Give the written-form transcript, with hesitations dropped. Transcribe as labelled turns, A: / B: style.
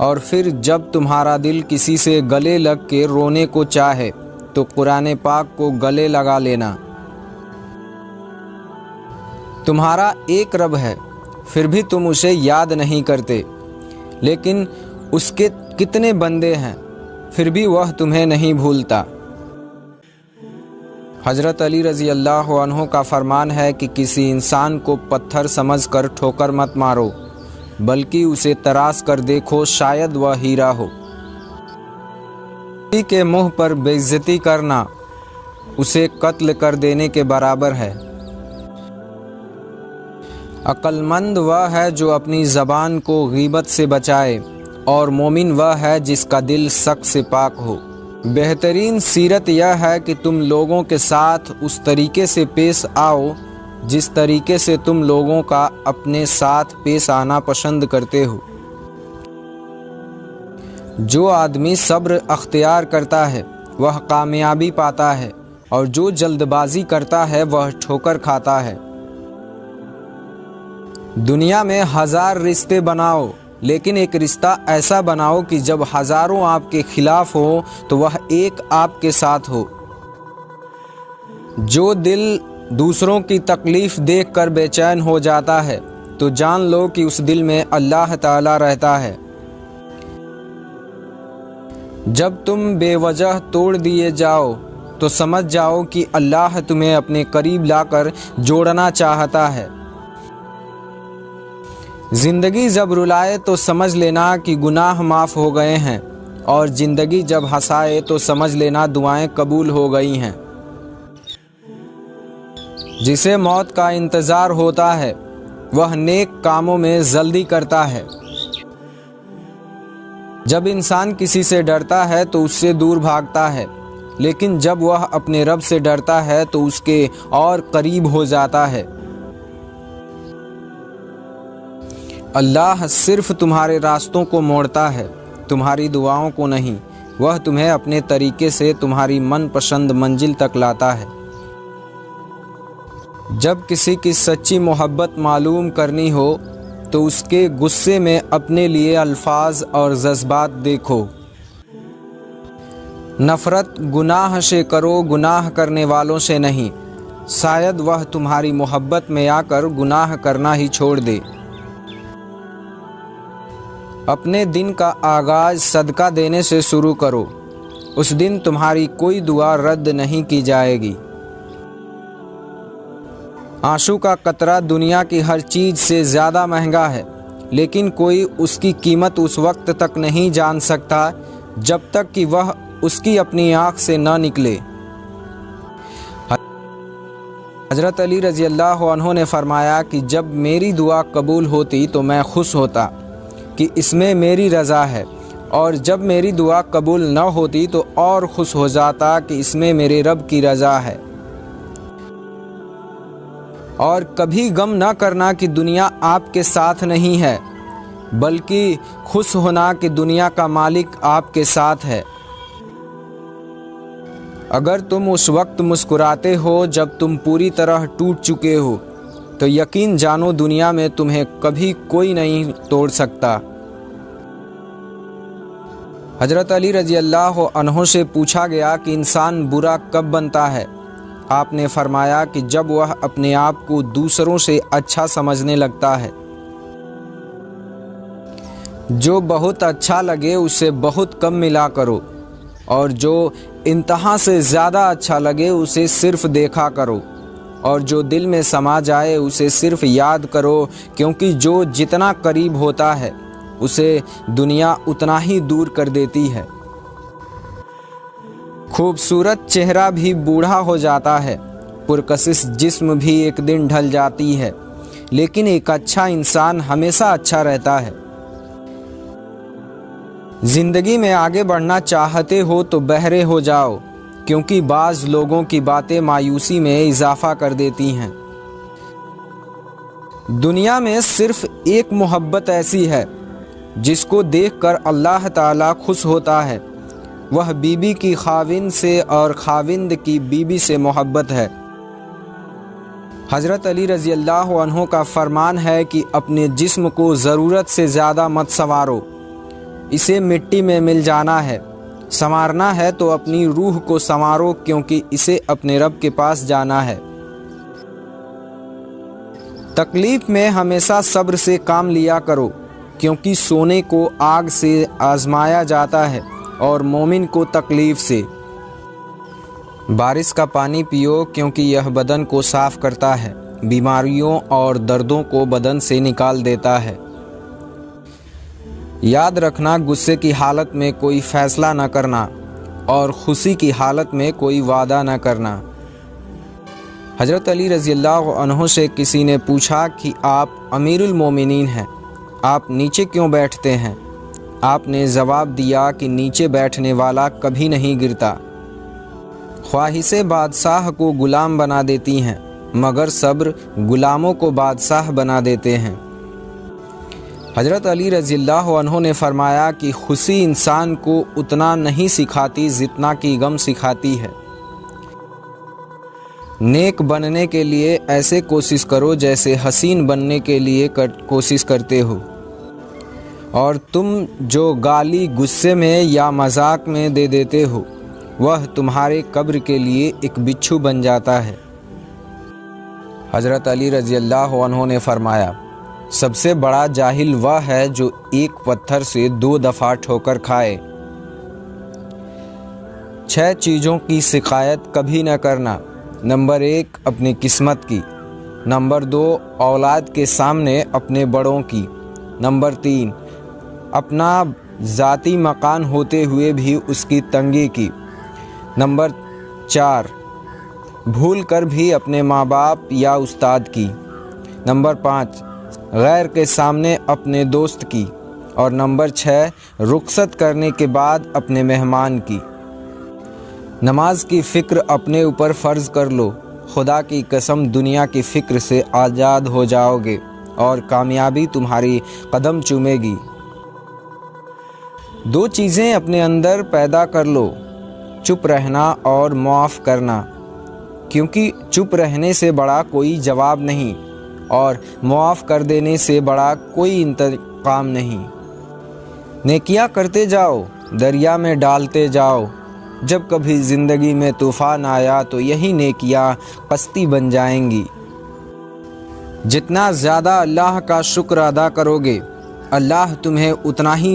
A: और फिर जब तुम्हारा दिल किसी से गले लग के रोने को चाहे तो कुरान पाक को गले लगा लेना। तुम्हारा एक रब है, फिर भी तुम उसे याद नहीं करते, लेकिन उसके कितने बंदे हैं, फिर भी वह तुम्हें नहीं भूलता। हज़रत अली रज़ी अल्लाह अन्हु का फरमान है कि किसी इंसान को पत्थर समझकर ठोकर मत मारो, बल्कि उसे तराश कर देखो, शायद वह हीरा हो। किसी के मुंह पर बेइज्जती करना उसे कत्ल कर देने के बराबर है। अक्लमंद वह है जो अपनी ज़बान को गीबत से बचाए, और मोमिन वह है जिसका दिल शक से पाक हो। बेहतरीन सीरत यह है कि तुम लोगों के साथ उस तरीके से पेश आओ जिस तरीके से तुम लोगों का अपने साथ पेश आना पसंद करते हो। जो आदमी सब्र अख्तियार करता है वह कामयाबी पाता है, और जो जल्दबाजी करता है वह ठोकर खाता है। दुनिया में 1000 रिश्ते बनाओ, लेकिन एक रिश्ता ऐसा बनाओ कि जब हज़ारों आपके खिलाफ हो तो वह एक आपके साथ हो। जो दिल दूसरों की तकलीफ़ देखकर बेचैन हो जाता है तो जान लो कि उस दिल में अल्लाह ताला रहता है। जब तुम बेवजह तोड़ दिए जाओ तो समझ जाओ कि अल्लाह तुम्हें अपने करीब लाकर जोड़ना चाहता है। ज़िंदगी जब रुलाए तो समझ लेना कि गुनाह माफ़ हो गए हैं, और ज़िंदगी जब हंसाए तो समझ लेना दुआएं कबूल हो गई हैं। जिसे मौत का इंतज़ार होता है वह नेक कामों में जल्दी करता है। जब इंसान किसी से डरता है तो उससे दूर भागता है, लेकिन जब वह अपने रब से डरता है तो उसके और करीब हो जाता है। अल्लाह सिर्फ तुम्हारे रास्तों को मोड़ता है, तुम्हारी दुआओं को नहीं। वह तुम्हें अपने तरीके से तुम्हारी मनपसंद मंजिल तक लाता है। जब किसी की सच्ची मोहब्बत मालूम करनी हो तो उसके गुस्से में अपने लिए अल्फाज और जज्बात देखो। नफ़रत गुनाह से करो, गुनाह करने वालों से नहीं। शायद वह तुम्हारी मोहब्बत में आकर गुनाह करना ही छोड़ दे। अपने दिन का आगाज़ सदका देने से शुरू करो, उस दिन तुम्हारी कोई दुआ रद्द नहीं की जाएगी। आंसू का कतरा दुनिया की हर चीज़ से ज़्यादा महंगा है, लेकिन कोई उसकी कीमत उस वक्त तक नहीं जान सकता जब तक कि वह उसकी अपनी आँख से न निकले। हज़रत अली रज़ी अल्लाह अन्हु ने फरमाया कि जब मेरी दुआ कबूल होती तो मैं खुश होता कि इसमें मेरी रज़ा है, और जब मेरी दुआ कबूल न होती तो और खुश हो जाता कि इसमें मेरे रब की रज़ा है। और कभी गम न करना कि दुनिया आपके साथ नहीं है, बल्कि खुश होना कि दुनिया का मालिक आपके साथ है। अगर तुम उस वक्त मुस्कुराते हो जब तुम पूरी तरह टूट चुके हो तो यकीन जानो दुनिया में तुम्हें कभी कोई नहीं तोड़ सकता। हज़रत अली रज़ी अल्लाह अन्हु से पूछा गया कि इंसान बुरा कब बनता है। आपने फरमाया कि जब वह अपने आप को दूसरों से अच्छा समझने लगता है। जो बहुत अच्छा लगे उसे बहुत कम मिला करो, और जो इंतहा से ज़्यादा अच्छा लगे उसे सिर्फ़ देखा करो, और जो दिल में समा जाए उसे सिर्फ़ याद करो, क्योंकि जो जितना करीब होता है उसे दुनिया उतना ही दूर कर देती है। खूबसूरत चेहरा भी बूढ़ा हो जाता है, पुरकशिश जिस्म भी एक दिन ढल जाती है, लेकिन एक अच्छा इंसान हमेशा अच्छा रहता है। ज़िंदगी में आगे बढ़ना चाहते हो तो बहरे हो जाओ, क्योंकि बाज़ लोगों की बातें मायूसी में इजाफ़ा कर देती हैं। दुनिया में सिर्फ़ एक मोहब्बत ऐसी है जिसको देखकर अल्लाह ताला खुश होता है, वह बीबी की खाविंद से और खाविंद की बीबी से मोहब्बत है। हज़रत अली रज़ी अल्लाह अन्हु का फरमान है कि अपने जिस्म को ज़रूरत से ज़्यादा मत संवारो, इसे मिट्टी में मिल जाना है। संवारना है तो अपनी रूह को संवारो, क्योंकि इसे अपने रब के पास जाना है। तकलीफ में हमेशा सब्र से काम लिया करो, क्योंकि सोने को आग से आजमाया जाता है और मोमिन को तकलीफ से। बारिश का पानी पियो, क्योंकि यह बदन को साफ करता है, बीमारियों और दर्दों को बदन से निकाल देता है। याद रखना, गुस्से की हालत में कोई फैसला न करना और खुशी की हालत में कोई वादा न करना। हज़रत अली रज़ियल्लाहु अन्हु से किसी ने पूछा कि आप अमीरुल मोमिनीन हैं, आप नीचे क्यों बैठते हैं? आपने जवाब दिया कि नीचे बैठने वाला कभी नहीं गिरता। ख्वाहिशें बादशाह को गुलाम बना देती हैं, मगर सब्र गुलामों को बादशाह बना देते हैं। हज़रत अली रज़ियल्लाहु अन्हु ने फरमाया कि खुशी इंसान को उतना नहीं सिखाती जितना कि गम सिखाती है। नेक बनने के लिए ऐसे कोशिश करो जैसे हसीन बनने के लिए कोशिश करते हो, और तुम जो गाली गुस्से में या मजाक में दे देते हो वह तुम्हारे कब्र के लिए एक बिच्छू बन जाता है। हज़रत अली रज़ियल्लाहु अन्हु ने फरमाया, सबसे बड़ा जाहिल वह है जो एक पत्थर से 2 दफ़ा ठोकर खाए। 6 चीज़ों की शिकायत कभी न करना। नंबर 1, अपनी किस्मत की। नंबर 2, औलाद के सामने अपने बड़ों की। नंबर 3, अपना ज़ाती मकान होते हुए भी उसकी तंगी की। नंबर 4, भूल कर भी अपने माँ बाप या उस्ताद की। नंबर 5, गैर के सामने अपने दोस्त की। और नंबर 6, रुखसत करने के बाद अपने मेहमान की। नमाज की फ़िक्र अपने ऊपर फ़र्ज़ कर लो। खुदा की कसम, दुनिया की फ़िक्र से आज़ाद हो जाओगे और कामयाबी तुम्हारी कदम चूमेगी। 2 चीज़ें अपने अंदर पैदा कर लो, चुप रहना और माफ़ करना, क्योंकि चुप रहने से बड़ा कोई जवाब नहीं और माफ़ कर देने से बड़ा कोई इंतकाम नहीं। नेकियां करते जाओ, दरिया में डालते जाओ। जब कभी ज़िंदगी में तूफ़ान आया तो यही नेकियां कश्ती बन जाएंगी। जितना ज़्यादा अल्लाह का शुक्र अदा करोगे, अल्लाह तुम्हें उतना ही